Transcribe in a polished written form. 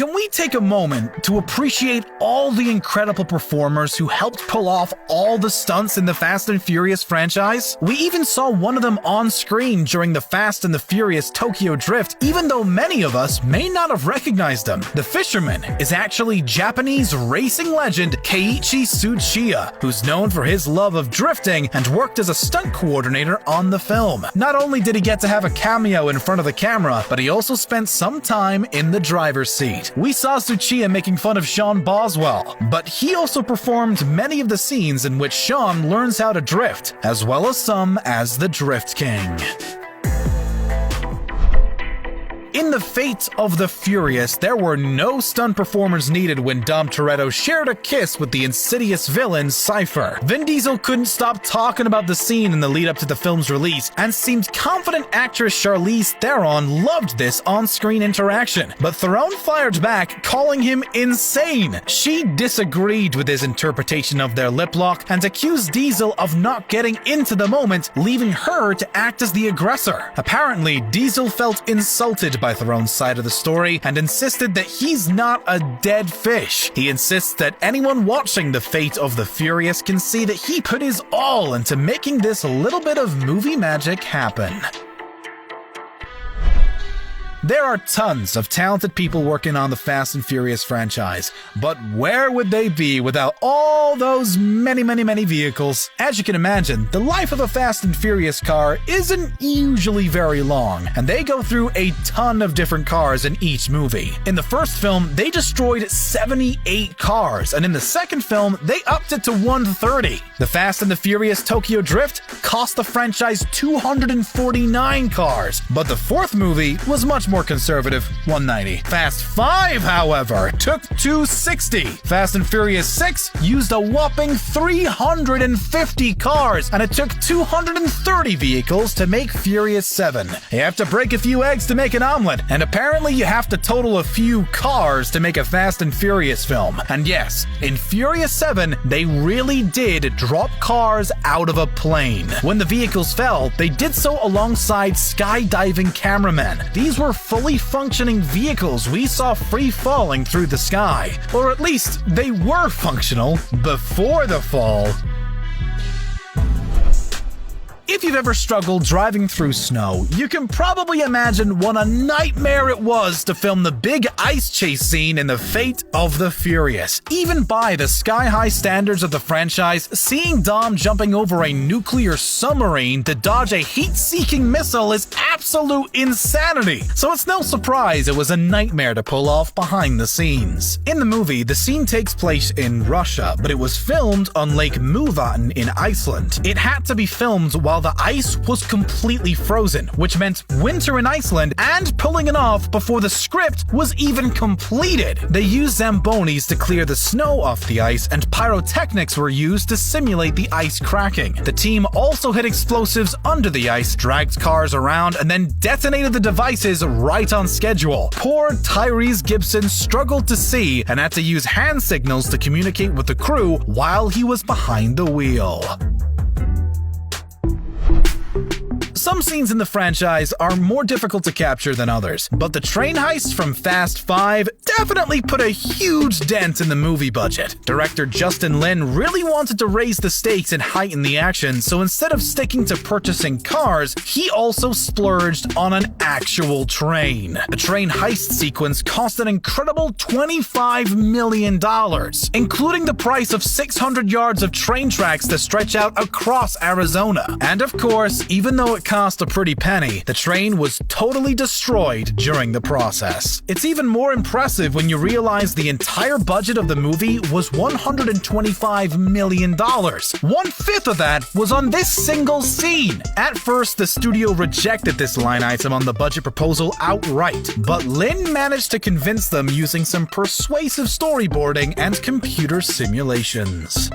can we take a moment to appreciate all the incredible performers who helped pull off all the stunts in the Fast and Furious franchise? We even saw one of them on screen during the Fast and the Furious Tokyo Drift, even though many of us may not have recognized him. The fisherman is actually Japanese racing legend Keiichi Tsuchiya, who's known for his love of drifting and worked as a stunt coordinator on the film. Not only did he get to have a cameo in front of the camera, but he also spent some time in the driver's seat. We saw Tsuchiya making fun of Sean Boswell, but he also performed many of the scenes in which Sean learns how to drift, as well as some as the Drift King. In the Fate of the Furious, there were no stunt performers needed when Dom Toretto shared a kiss with the insidious villain Cypher. Vin Diesel couldn't stop talking about the scene in the lead up to the film's release, and seemed confident actress Charlize Theron loved this on-screen interaction. But Theron fired back, calling him insane. She disagreed with his interpretation of their lip lock and accused Diesel of not getting into the moment, leaving her to act as the aggressor. Apparently, Diesel felt insulted by Theron's side of the story and insisted that he's not a dead fish. He insists that anyone watching The Fate of the Furious can see that he put his all into making this little bit of movie magic happen. There are tons of talented people working on the Fast and Furious franchise, but where would they be without all those many vehicles? As you can imagine, the life of a Fast and Furious car isn't usually very long, and they go through a ton of different cars in each movie. In the first film, they destroyed 78 cars, and in the second film, they upped it to 130. The Fast and the Furious Tokyo Drift cost the franchise 249 cars, but the fourth movie was much more conservative, 190. Fast 5, however, took 260. Fast and Furious 6 used a whopping 350 cars, and it took 230 vehicles to make Furious 7. You have to break a few eggs to make an omelet, and apparently you have to total a few cars to make a Fast and Furious film. And yes, in Furious 7, they really did drop cars out of a plane. When the vehicles fell, they did so alongside skydiving cameramen. These were fully functioning vehicles we saw free falling through the sky. Or at least they were functional before the fall. If you've ever struggled driving through snow, you can probably imagine what a nightmare it was to film the big ice chase scene in The Fate of the Furious. Even by the sky-high standards of the franchise, seeing Dom jumping over a nuclear submarine to dodge a heat-seeking missile is absolute insanity, so it's no surprise it was a nightmare to pull off behind the scenes. In the movie, the scene takes place in Russia, but it was filmed on Lake Møvaten in Iceland. It had to be filmed while the ice was completely frozen, which meant winter in Iceland and pulling it off before the script was even completed. They used Zambonis to clear the snow off the ice, and pyrotechnics were used to simulate the ice cracking. The team also hid explosives under the ice, dragged cars around, and then detonated the devices right on schedule. Poor Tyrese Gibson struggled to see and had to use hand signals to communicate with the crew while he was behind the wheel. Some scenes in the franchise are more difficult to capture than others, but the train heist from Fast 5 definitely put a huge dent in the movie budget. Director Justin Lin really wanted to raise the stakes and heighten the action, so instead of sticking to purchasing cars, he also splurged on an actual train. The train heist sequence cost an incredible $25 million, including the price of 600 yards of train tracks to stretch out across Arizona. And of course, even though it cost a pretty penny, the train was totally destroyed during the process. It's even more impressive when you realize the entire budget of the movie was $125 million. 1/5 of that was on this single scene. At first, the studio rejected this line item on the budget proposal outright, but Lin managed to convince them using some persuasive storyboarding and computer simulations.